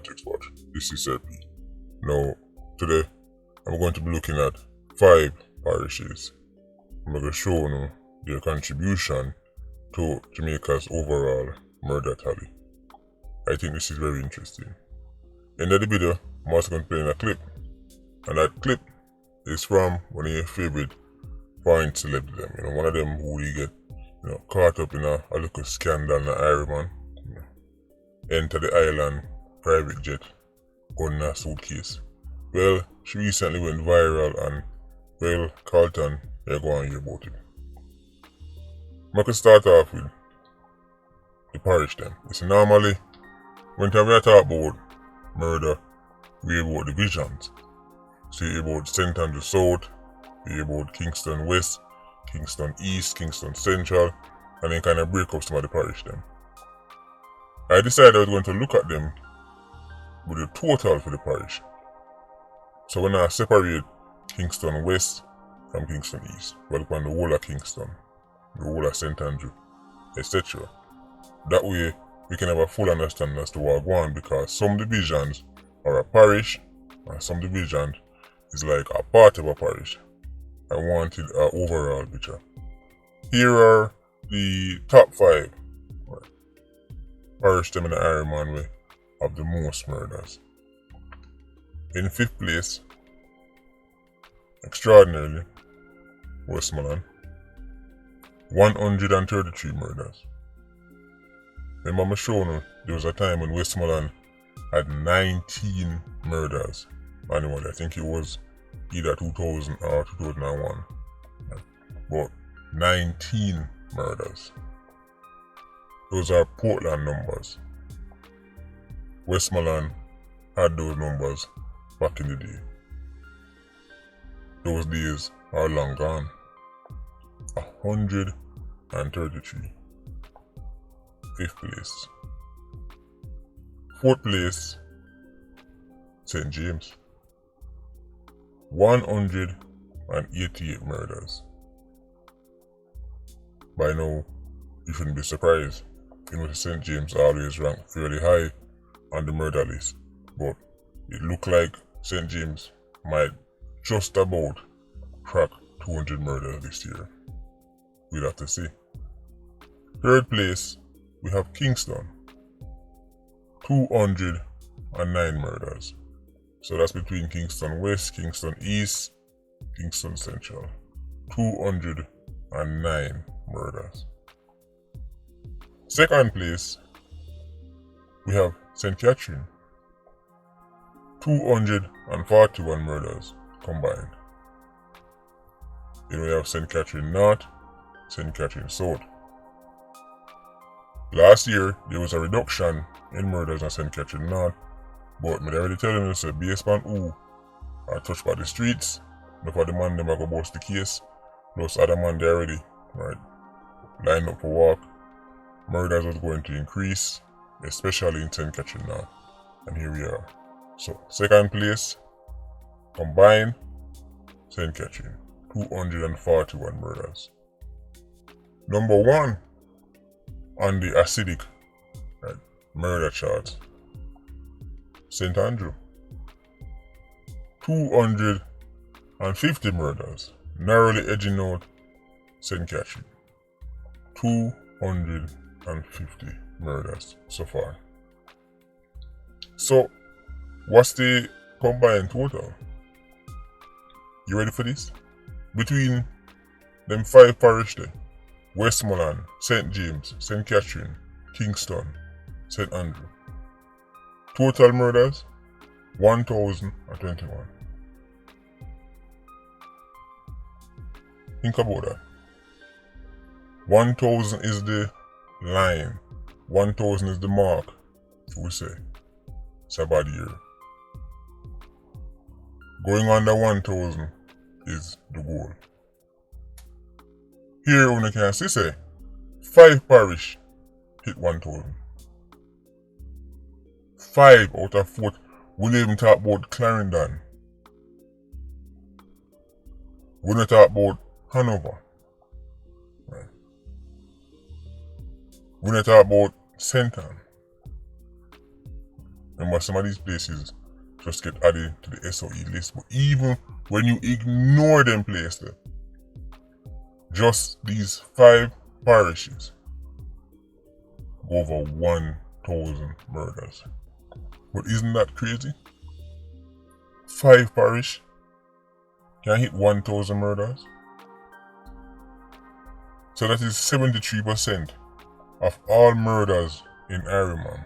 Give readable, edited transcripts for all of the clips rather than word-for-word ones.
Politricks watch. This is RP. Now, today, I'm going to be looking at 5 parishes. I'm going to show you their contribution to Jamaica's overall murder tally. I think this is very interesting. In the video, I'm also going to play in a clip. And that clip is from one of your favorite foreign celebs. One of them who you get caught up in a little scandal in Ireland. Enter the island, private jet, gun in a suitcase. Well, she recently went viral and, well, Carlton, you're going to hear about it. I could start off with the parish then. Normally, when we talk about murder, we hear about divisions. So you hear about St. Andrew South, you hear about Kingston West, Kingston East, Kingston Central, and then kind of break up some of the parish then. I decided I was going to look at them with the total for the parish. So when I separate Kingston West from Kingston East, well, upon the whole of Kingston, the whole of St. Andrew, etc. That way, we can have a full understanding as to what going on, because some divisions are a parish, and some divisions is like a part of a parish. I wanted an overall picture. Here are the top 5 parish them in the Ironman way of the most murders. In 5th place, extraordinarily, Westmoreland, 133 murders. Remember, I'm showing you there was a time when Westmoreland had 19 murders annually. I think it was either 2000 or 2001. But 19 murders. Those are Portland numbers. Westmoreland had those numbers back in the day. Those days are long gone. 133. 5th place. 4th place, St. James. 188 murders. By now, you shouldn't be surprised. St. James always ranked fairly high on the murder list, but it looked like St. James might just about crack 200 murders this year. We'll have to see. 3rd place, we have Kingston. 209 murders. So that's between Kingston West, Kingston East, Kingston Central. 209 murders. 2nd place, we have St. Catherine. 241 murders combined. Then we have St. Catherine North, St. Catherine South. Last year, there was a reduction in murders in St. Catherine North, but I'm already telling you, based on who are touched by the streets, enough of the man them are going to bust the case, plus other man they already, lined up for walk. Murders was going to increase, especially in St. Catherine North, and here we are. So, 2nd place, combined, St. Catherine, 241 murders. Number 1 on the acidic murder chart, St. Andrew, 250 murders, narrowly edging out St. Catherine. 250 murders so far. So, what's the combined total? You ready for this? Between them 5 parish there, Westmoreland, St. James, St. Catherine, Kingston, St. Andrew. Total murders, 1,021. Think about that. 1,000 is the line. 1,000 is the mark, we say. It's a bad year. Going under 1,000 is the goal. Here we can see, 5 parish hit 1,000. 5 out of 4. We don't even talk about Clarendon. We don't talk about Hanover. Right. We don't talk about St. Ann. Remember, some of these places just get added to the SOE list. But even when you ignore them places, just these 5 parishes go over 1,000 murders. But isn't that crazy? 5 parish can hit 1,000 murders. So that is 73% of all murders in Ireland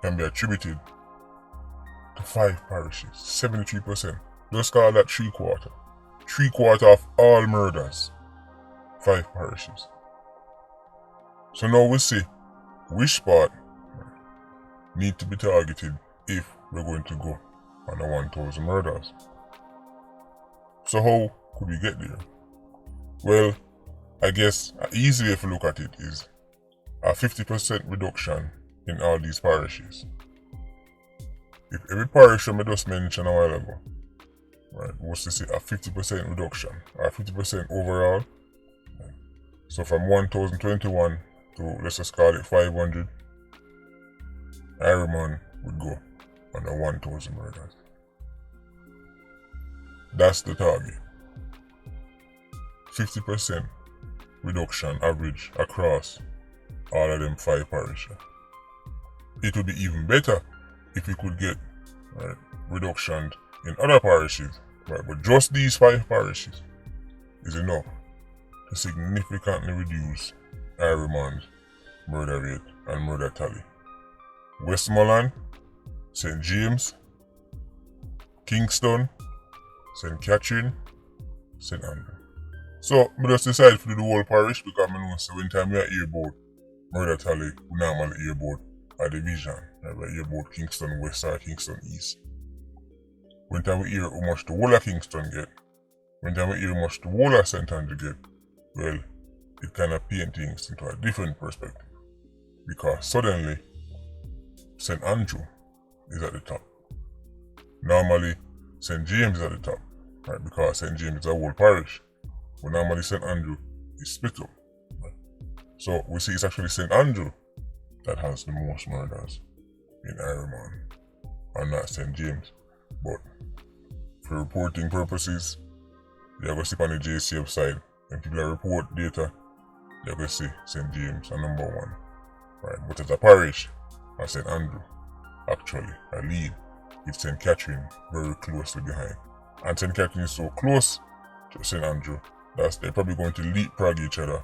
can be attributed to 5 parishes. 73%. Just call that 3/4. 3/4 of all murders, 5 parishes. So now we see which part need to be targeted if we're going to go on the 1,000 murders. So how could we get there? Well, I guess an easy way to look at it is a 50% reduction in all these parishes. If every parish I just mentioned a while ago, right, was to say a 50% reduction, or 50% overall. So from 1,021 to, let's just call it 500, Ireland would go on the 1,000 murders. That's the target. 50% reduction average across all of them 5 parishes. It would be even better if we could get reduction in other parishes, right? But just these 5 parishes is enough to significantly reduce Ireland's murder rate and murder tally. Westmoreland, St. James, Kingston, St. Catherine, St. Andrew. So, I just decided to do the whole parish because I know so when time we hear about murder tally, we normally hear about a division. We hear about Kingston West or Kingston East. When time we hear how much the whole of Kingston get, when time we hear how much the whole of St. Andrew get, well, it kind of paints things into a different perspective. Because suddenly, St. Andrew is at the top. Normally, St. James is at the top, right? Because St. James is a whole parish. But normally St. Andrew is split up. Right? So we see it's actually St. Andrew that has the most murders in Ireland, and not St. James. But for reporting purposes, you're going to see on the JCF side, when people report data, you're going to see St. James are number 1. Right? But as a parish, and St. Andrew actually a lead, with St. Catherine very closely behind. And St. Catherine is so close to St. Andrew that they're probably going to leapfrog each other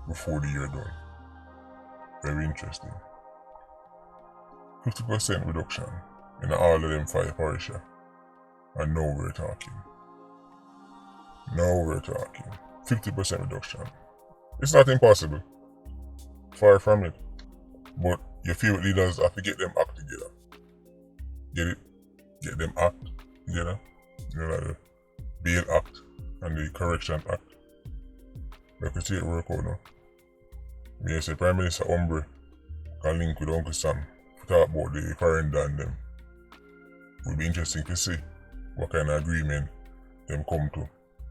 before the year done. Very interesting. 50% reduction in all of them 5 parishes. And now we're talking. 50% reduction. It's not impossible. Far from it. But your favorite leaders have to get them act together. Get it? Get them act together. You know, like the bail act and the correction act. We can see it work out now. Me say Prime Minister Umbre can link with Uncle Sam to talk about the foreign and them. It would be interesting to see what kind of agreement them come to,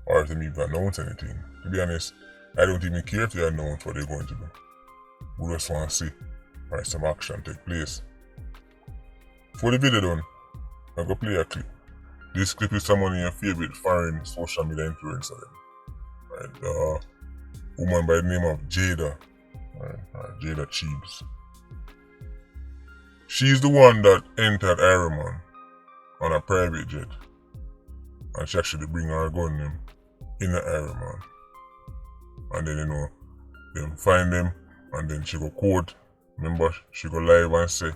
or if they even announce anything. To be honest, I don't even care if they announce what they're going to do. We just want to see some action take place. For the video done, I'm going to play a clip. This clip is someone in your favorite foreign social media influencer. Right? A woman by the name of Jada. Jada Cheebs. She's the one that entered Ireland on a private jet. And she actually bring her gun in the Ireland. And then, them find them, and then she go court. Remember, she go live and say,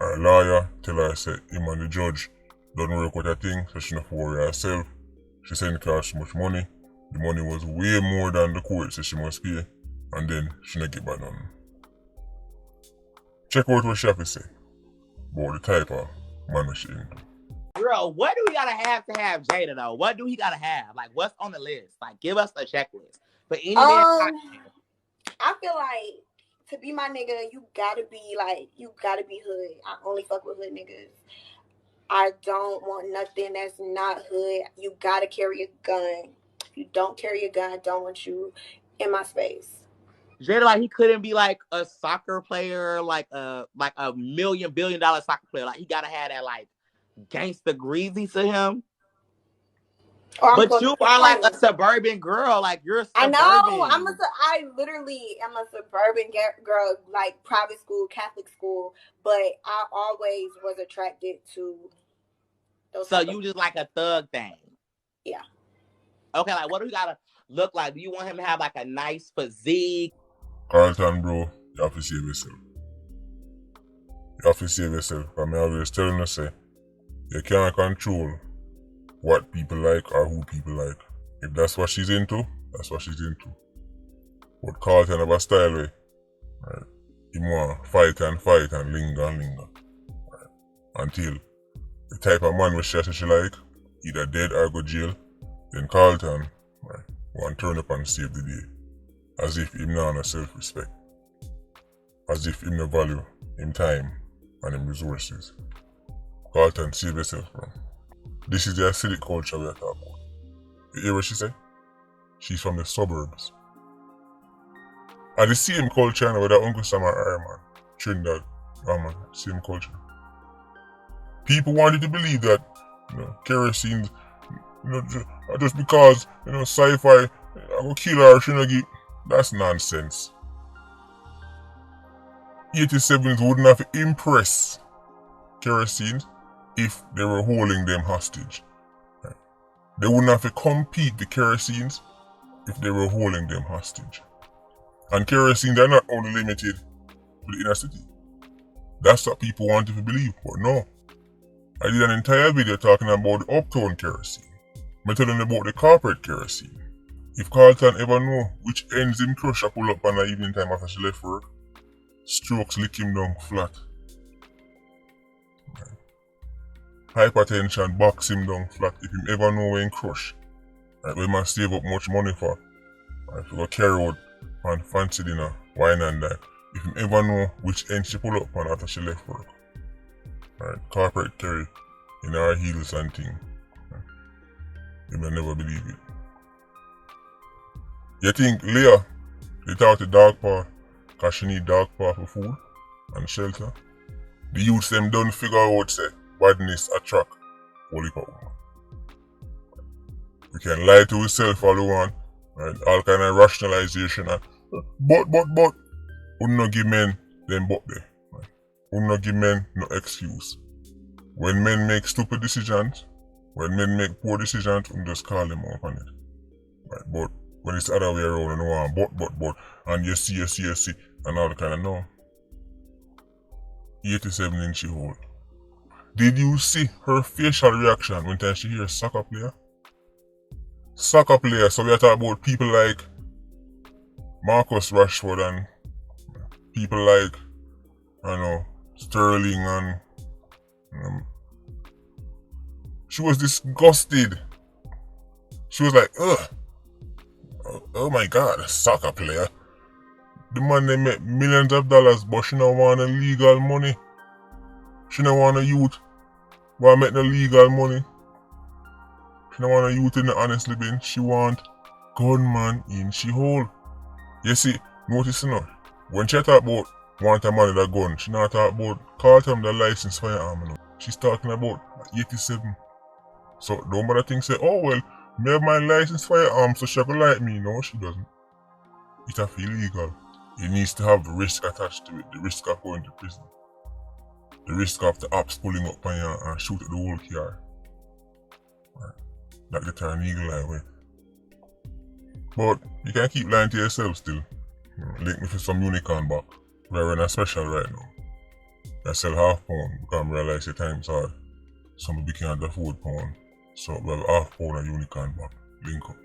her lawyer tell her, say, him and the judge don't work with a thing, so she not worry herself. She sent her so much money. The money was way more than the court said she must pay, and then she not get back none. Check out what she have to say about the type of man she into. Girl, what do we gotta have to have Jada though? What do he gotta have? Like, what's on the list? Like, give us a checklist for any man. I feel like to be my nigga, you gotta be hood. I only fuck with hood niggas. I don't want nothing that's not hood. You gotta carry a gun. If you don't carry a gun, I don't want you in my space. Jada, like, he couldn't be like a soccer player, like a $1 billion soccer player. Like, he gotta have that like gangsta greasy to him. But you are like a suburban girl. Like, you're suburban. I know. I literally am a suburban girl, like private school, Catholic school. But I always was attracted to those. So you just like a thug thing. Yeah. Okay, like, what do you gotta look like? Do you want him to have like a nice physique? Carlton, bro, you have to save yourself. You have to save yourself. I'm always telling you, say, you can't control what people like or who people like. If that's what she's into, that's what she's into. But Carlton have a style way. Right? He want fight and linger. Right? Until the type of man which she like, either dead or go jail, then Carlton, right, want turn up and save the day. As if him not no self-respect. As if him no value him time and him resources. Carlton, save yourself, bro. This is the acidic culture we are talking about. You hear what she say? She's from the suburbs. And the same culture with her Uncle Sam and Ironman. Trinidad, man, same culture. People wanted to believe that, kerosene, just because, sci-fi, I go kill her, she no get. That's nonsense. 87s wouldn't have to impress kerosene if they were holding them hostage. Right? They wouldn't have to compete the kerosenes if they were holding them hostage. And kerosenes are not only limited to the inner city. That's what people wanted to believe, but no. I did an entire video talking about the uptown kerosene. I'm telling about the corporate kerosene. If Carlton ever know which ends him crush pull up on the evening time after she left work, strokes lick him down flat. Right. Hypertension box him down flat if him ever know when crush. Right, we must save up much money for. Right, we go carry out on fancy dinner, wine and that. If him ever know which end she pull up on after she left work. Right, corporate carry in her heels and thing. Right. You may never believe it. You think Leah, they talk to dog paw cause she need dog paw for food and shelter? The youths them don't figure out say badness attract holy power. We can lie to ourselves all we want, right? All kind of rationalization and but we not give men them but there. Right? We not give men no excuse. When men make stupid decisions, when men make poor decisions, we just call them up on it. Right? But when it's the other way around and want but and you see and all the kind of no. 87 inch she hold. Did you see her facial reaction when she hear soccer player? Soccer player, so we are talking about people like Marcus Rashford and people like, Sterling and she was disgusted. She was like, ugh. Oh my god, a soccer player. The man they make millions of dollars, but she don't want no legal money. She don't want a youth who make no legal money. She don't want a youth in the honest living. She want gunman in she hole. You see, notice now, when she talk about want a man with a gun, she not talk about Carlton the license firearm. No. She's talking about 87. So don't bother think say, oh well, me have my license firearm so she could like me. No, she doesn't. It's illegal. It needs to have the risk attached to it. The risk of going to prison. The risk of the ops pulling up on you and shoot at the whole car. Right. Like the turn eagle eye way. But you can keep lying to yourself still. Link me for some unicorn back. We're running a special right now. I sell half pound because I realize your time's hard. Some people can't afford pound. So we have half pound and unicorn back. Link up.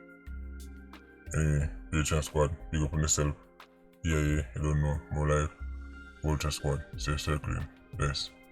Anyway, Ultra Squad, big up on yourself. Yeah, you don't know. More life. Ultra Squad, stay circling. Bless.